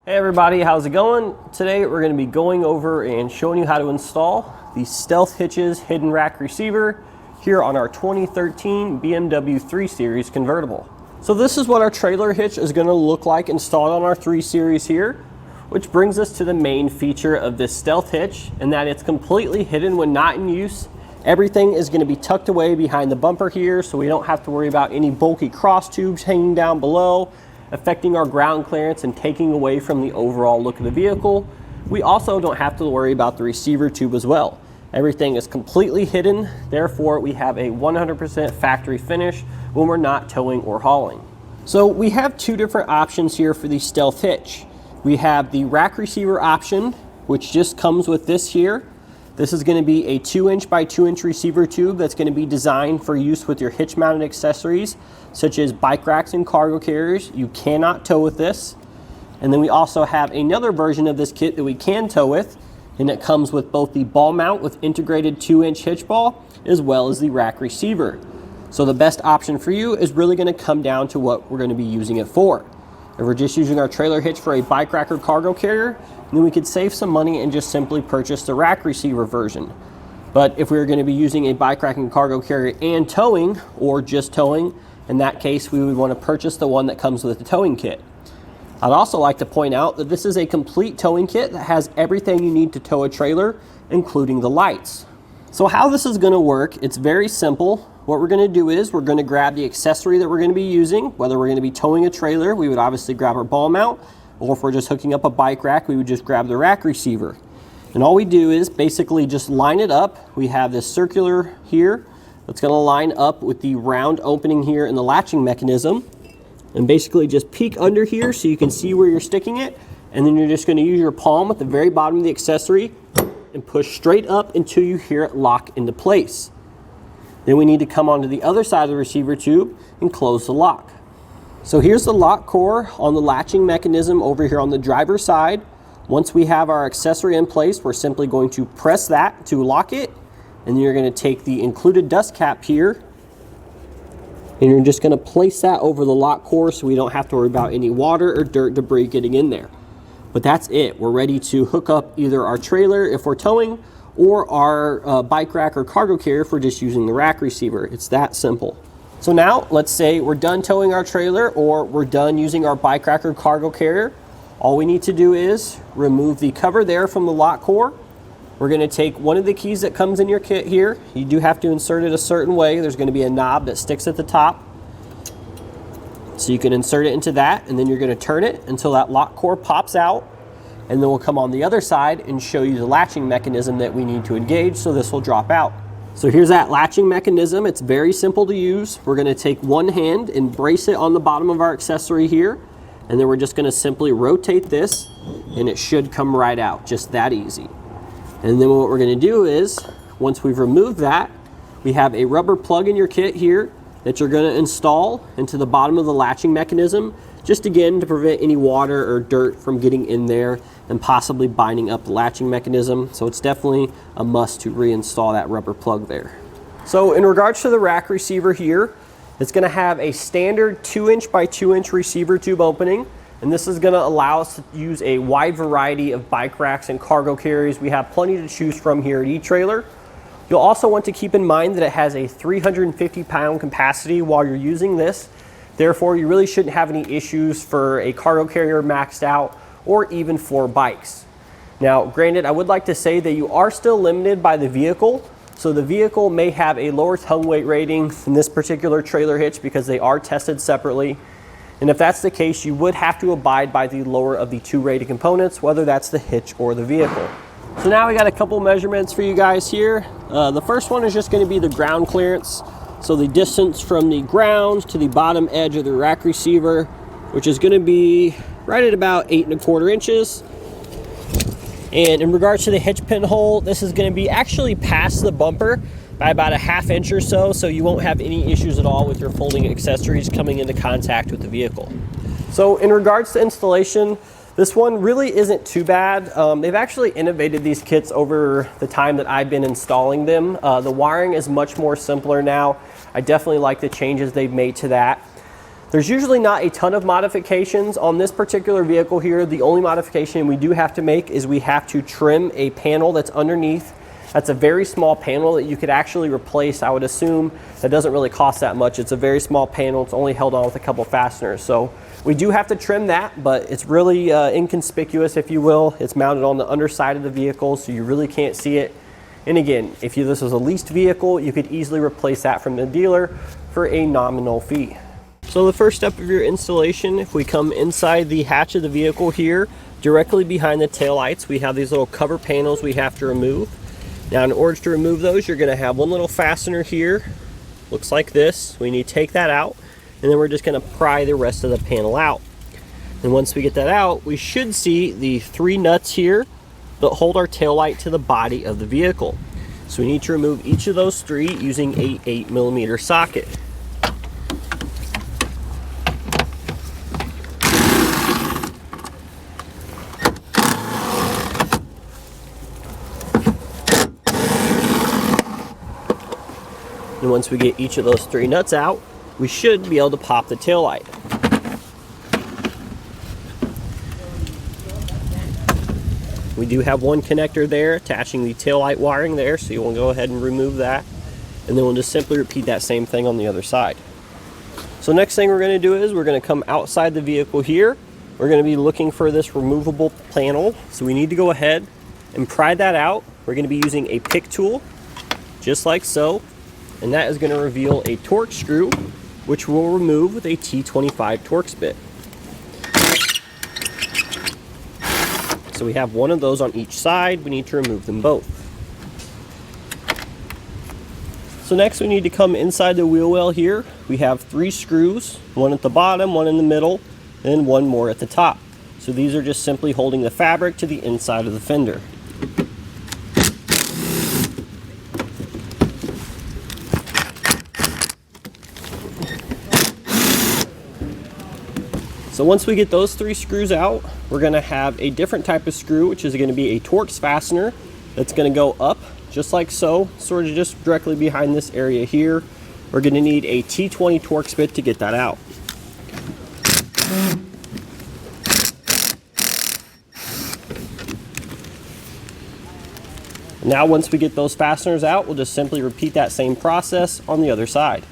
Hey everybody, how's it going? Today we're going to be going over and showing you how to install the Stealth Hitches hidden rack receiver here on our 2013 BMW 3 Series convertible. So this is what our trailer hitch is going to look like installed on our 3 Series here, which brings us to the main feature of this Stealth Hitch, and that it's completely hidden when not in use. Everything is going to be tucked away behind the bumper here, so we don't have to worry about any bulky cross tubes hanging down below, affecting our ground clearance and taking away from the overall look of the vehicle. We also don't have to worry about the receiver tube as well. Everything is completely hidden, therefore we have a 100% factory finish when we're not towing or hauling. So we have two different options here for the Stealth Hitch. We have the rack receiver option, which just comes with this here. This is going to be a 2" by 2" receiver tube that's going to be designed for use with your hitch mounted accessories such as bike racks and cargo carriers. You cannot tow with this. And then we also have another version of this kit that we can tow with, and it comes with both the ball mount with integrated 2" hitch ball as well as the rack receiver. So the best option for you is really going to come down to what we're going to be using it for. If we're just using our trailer hitch for a bike rack or cargo carrier, then we could save some money and just simply purchase the rack receiver version. But if we were going to be using a bike rack and cargo carrier and towing, or just towing, in that case we would want to purchase the one that comes with the towing kit. I'd also like to point out that this is a complete towing kit that has everything you need to tow a trailer, including the lights. So how this is going to work, it's very simple. What we're going to do is we're going to grab the accessory that we're going to be using. Whether we're going to be towing a trailer, we would obviously grab our ball mount, or if we're just hooking up a bike rack, we would just grab the rack receiver. And all we do is basically just line it up. We have this circular here that's going to line up with the round opening here in the latching mechanism, and basically just peek under here so you can see where you're sticking it, and then you're just going to use your palm at the very bottom of the accessory and push straight up until you hear it lock into place. Then we need to come onto the other side of the receiver tube and close the lock. So here's the lock core on the latching mechanism over here on the driver's side. Once we have our accessory in place, we're simply going to press that to lock it, and then you're going to take the included dust cap here and you're just going to place that over the lock core so we don't have to worry about any water or dirt debris getting in there. But that's it. We're ready to hook up either our trailer if we're towing, or our bike rack or cargo carrier if we're just using the rack receiver. It's that simple. So now let's say we're done towing our trailer, or we're done using our bike rack or cargo carrier. All we need to do is remove the cover there from the lock core. We're going to take one of the keys that comes in your kit here. You do have to insert it a certain way. There's going to be a knob that sticks at the top, so you can insert it into that, and then you're going to turn it until that lock core pops out, and then we'll come on the other side and show you the latching mechanism that we need to engage, so this will drop out. So here's that latching mechanism. It's very simple to use. We're going to take one hand and brace it on the bottom of our accessory here, and then we're just going to simply rotate this, and it should come right out, just that easy. And then what we're going to do is, once we've removed that, we have a rubber plug in your kit here that you're going to install into the bottom of the latching mechanism, just again to prevent any water or dirt from getting in there and possibly binding up the latching mechanism. So it's definitely a must to reinstall that rubber plug there. So in regards to the rack receiver here, it's going to have a standard 2" by 2" receiver tube opening, and this is going to allow us to use a wide variety of bike racks and cargo carriers. We have plenty to choose from here at eTrailer. You'll also want to keep in mind that it has a 350-pound capacity while you're using this. Therefore, you really shouldn't have any issues for a cargo carrier maxed out, or even for bikes. Now, granted, I would like to say that you are still limited by the vehicle. So the vehicle may have a lower tongue weight rating than this particular trailer hitch because they are tested separately. And if that's the case, you would have to abide by the lower of the 2 rated components, whether that's the hitch or the vehicle. So now we got a couple measurements for you guys here. The first one is just going to be the ground clearance. So the distance from the ground to the bottom edge of the rack receiver, which is going to be right at about 8 1/4 inches. And in regards to the hitch pin hole, this is going to be actually past the bumper by about a ½ inch or so, so you won't have any issues at all with your folding accessories coming into contact with the vehicle. So in regards to installation, this one really isn't too bad. They've actually innovated these kits over the time that I've been installing them. The wiring is much more simpler now. I definitely like the changes they've made to that. There's usually not a ton of modifications on this particular vehicle here. The only modification we do have to make is we have to trim a panel that's underneath. That's a very small panel that you could actually replace. I would assume that doesn't really cost that much. It's a very small panel. It's only held on with a couple fasteners. So we do have to trim that, but it's really inconspicuous, if you will. It's mounted on the underside of the vehicle, so you really can't see it. And again, if this was a leased vehicle, you could easily replace that from the dealer for a nominal fee. So the first step of your installation, if we come inside the hatch of the vehicle here, directly behind the taillights, we have these little cover panels we have to remove. Now in order to remove those, you're going to have one little fastener here, looks like this. We need to take that out, and then we're just going to pry the rest of the panel out. And once we get that out, we should see the 3 nuts here that hold our taillight to the body of the vehicle. So we need to remove each of those 3 using a 8mm socket. And once we get each of those 3 nuts out, we should be able to pop the taillight. We do have one connector there attaching the taillight wiring there, so you want to go ahead and remove that. And then we'll just simply repeat that same thing on the other side. So next thing we're going to do is we're going to come outside the vehicle here. We're going to be looking for this removable panel. So we need to go ahead and pry that out. We're going to be using a pick tool, just like so. And that is going to reveal a torque screw, which we'll remove with a T25 Torx bit. So we have one of those on each side. We need to remove them both. So next we need to come inside the wheel well here. We have 3 screws, one at the bottom, one in the middle, and one more at the top. So these are just simply holding the fabric to the inside of the fender. So once we get those 3 screws out, we're going to have a different type of screw, which is going to be a Torx fastener that's going to go up just like so, sort of just directly behind this area here. We're going to need a T20 Torx bit to get that out. Now once we get those fasteners out, we'll just simply repeat that same process on the other side.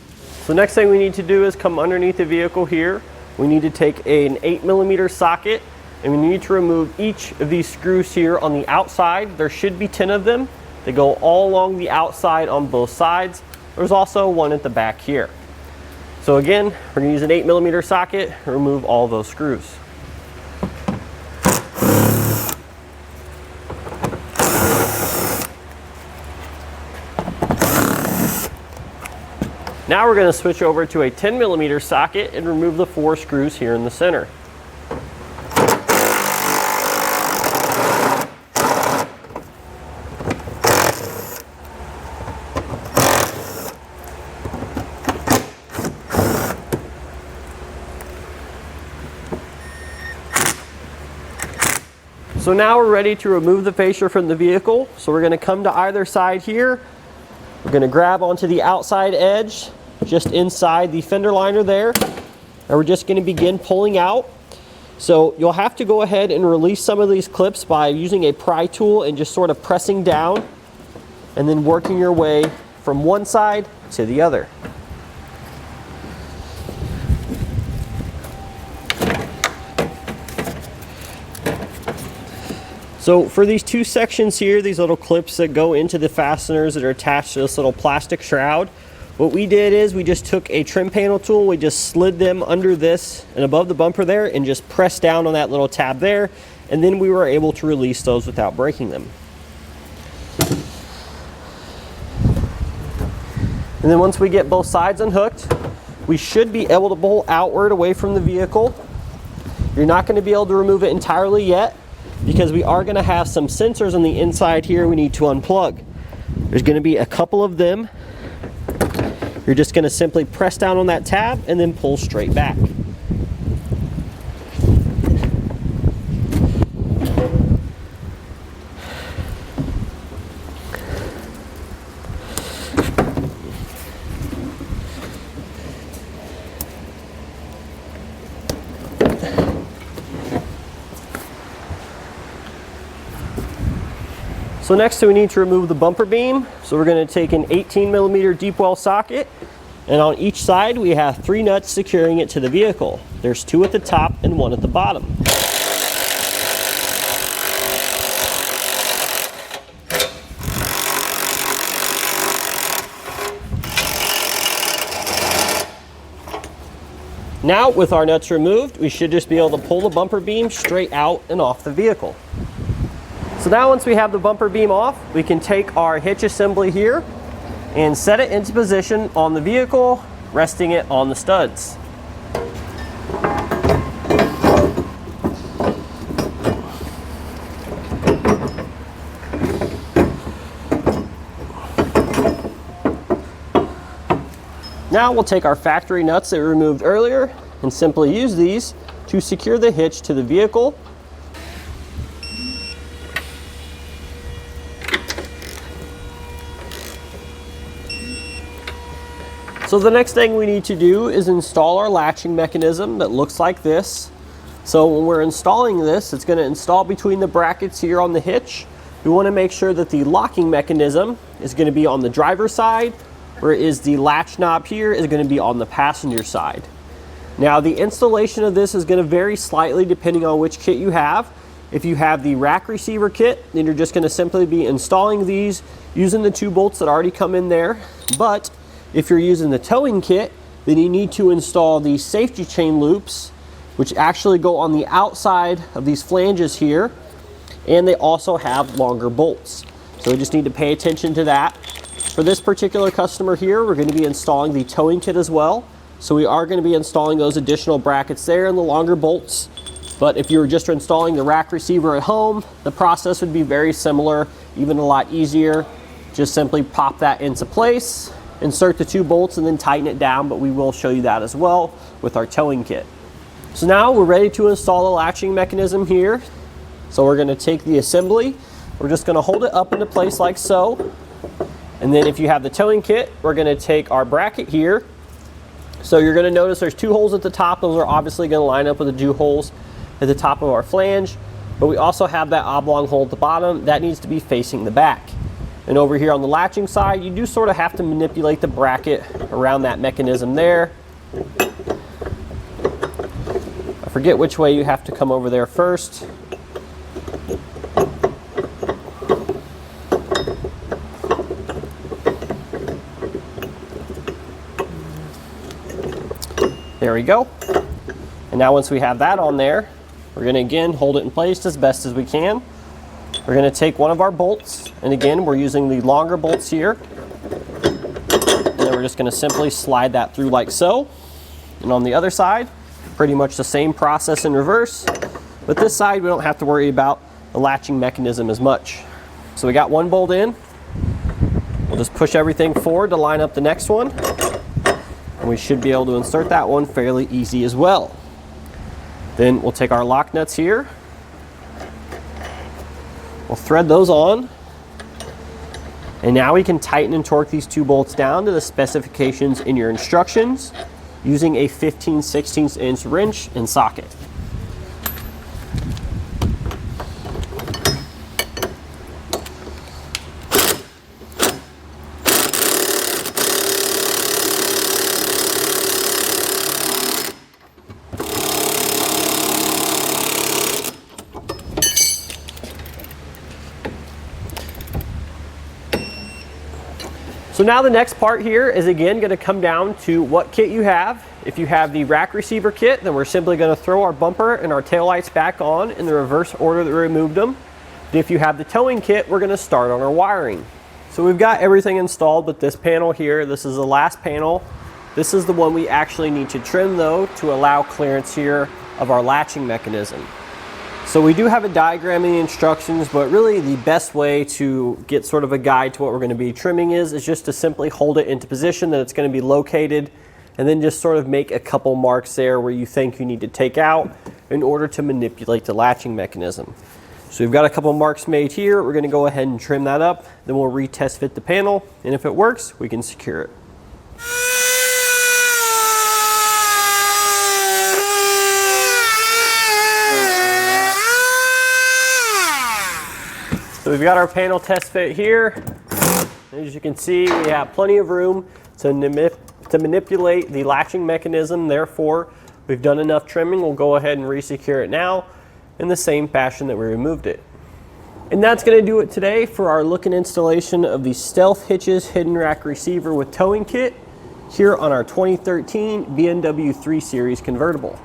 So next thing we need to do is come underneath the vehicle here. We need to take an 8mm socket, and we need to remove each of these screws here on the outside. There should be 10 of them. They go all along the outside on both sides. There's also one at the back here. So again, we're going to use an 8mm socket and remove all those screws. Now we're going to switch over to a 10mm socket and remove the 4 screws here in the center. So now we're ready to remove the fascia from the vehicle. So we're going to come to either side here. We're going to grab onto the outside edge, just inside the fender liner there, and we're just going to begin pulling out. So you'll have to go ahead and release some of these clips by using a pry tool and just sort of pressing down and then working your way from one side to the other. So for these 2 sections here, these little clips that go into the fasteners that are attached to this little plastic shroud, what we did is we just took a trim panel tool, we just slid them under this and above the bumper there and just pressed down on that little tab there, and then we were able to release those without breaking them. And then once we get both sides unhooked, we should be able to pull outward away from the vehicle. You're not going to be able to remove it entirely yet, because we are going to have some sensors on the inside here we need to unplug. There's going to be a couple of them. You're just going to simply press down on that tab and then pull straight back. So next we need to remove the bumper beam. So we're going to take an 18mm deep well socket, and on each side we have 3 nuts securing it to the vehicle. There's 2 at the top and 1 at the bottom. Now with our nuts removed, we should just be able to pull the bumper beam straight out and off the vehicle. So now once we have the bumper beam off, we can take our hitch assembly here and set it into position on the vehicle, resting it on the studs. Now we'll take our factory nuts that we removed earlier and simply use these to secure the hitch to the vehicle. So the next thing we need to do is install our latching mechanism that looks like this. So when we're installing this, it's going to install between the brackets here on the hitch. We want to make sure that the locking mechanism is going to be on the driver's side, whereas the latch knob here is going to be on the passenger side. Now the installation of this is going to vary slightly depending on which kit you have. If you have the rack receiver kit, then you're just going to simply be installing these using the 2 bolts that already come in there. But if you're using the towing kit, then you need to install these safety chain loops, which actually go on the outside of these flanges here, and they also have longer bolts. So we just need to pay attention to that. For this particular customer here, we're going to be installing the towing kit as well. So we are going to be installing those additional brackets there and the longer bolts. But if you were just installing the rack receiver at home, the process would be very similar, even a lot easier. Just simply pop that into place, insert the 2 bolts, and then tighten it down, but we will show you that as well with our towing kit. So now we're ready to install the latching mechanism here. So we're going to take the assembly, we're just going to hold it up into place like so. And then if you have the towing kit, we're going to take our bracket here. So you're going to notice there's 2 holes at the top. Those are obviously going to line up with the 2 holes at the top of our flange. But we also have that oblong hole at the bottom. That needs to be facing the back. And over here on the latching side, you do sort of have to manipulate the bracket around that mechanism there. I forget which way you have to come over there first. There we go. And now once we have that on there, we're going to again hold it in place as best as we can. We're going to take one of our bolts, and again we're using the longer bolts here, and then we're just going to simply slide that through like so. And on the other side, pretty much the same process in reverse, but this side we don't have to worry about the latching mechanism as much. So we got one bolt in, we'll just push everything forward to line up the next one, and we should be able to insert that one fairly easy as well. Then we'll take our lock nuts here, we'll thread those on, and now we can tighten and torque these 2 bolts down to the specifications in your instructions using a 15/16 inch wrench and socket. So now the next part here is again going to come down to what kit you have. If you have the rack receiver kit, then we're simply going to throw our bumper and our taillights back on in the reverse order that we removed them. If you have the towing kit, we're going to start on our wiring. So we've got everything installed, but this panel here, this is the last panel. This is the one we actually need to trim though to allow clearance here of our latching mechanism. So we do have a diagram in the instructions, but really the best way to get sort of a guide to what we're going to be trimming is just to simply hold it into position that it's going to be located, and then just sort of make a couple marks there where you think you need to take out in order to manipulate the latching mechanism. So we've got a couple marks made here. We're going to go ahead and trim that up, then we'll retest fit the panel, and if it works, we can secure it. So we've got our panel test fit here. As you can see, we have plenty of room to manipulate the latching mechanism. Therefore, we've done enough trimming. We'll go ahead and re-secure it now in the same fashion that we removed it. And that's going to do it today for our look and installation of the Stealth Hitches Hidden Rack Receiver with Towing Kit here on our 2013 BMW 3 Series convertible.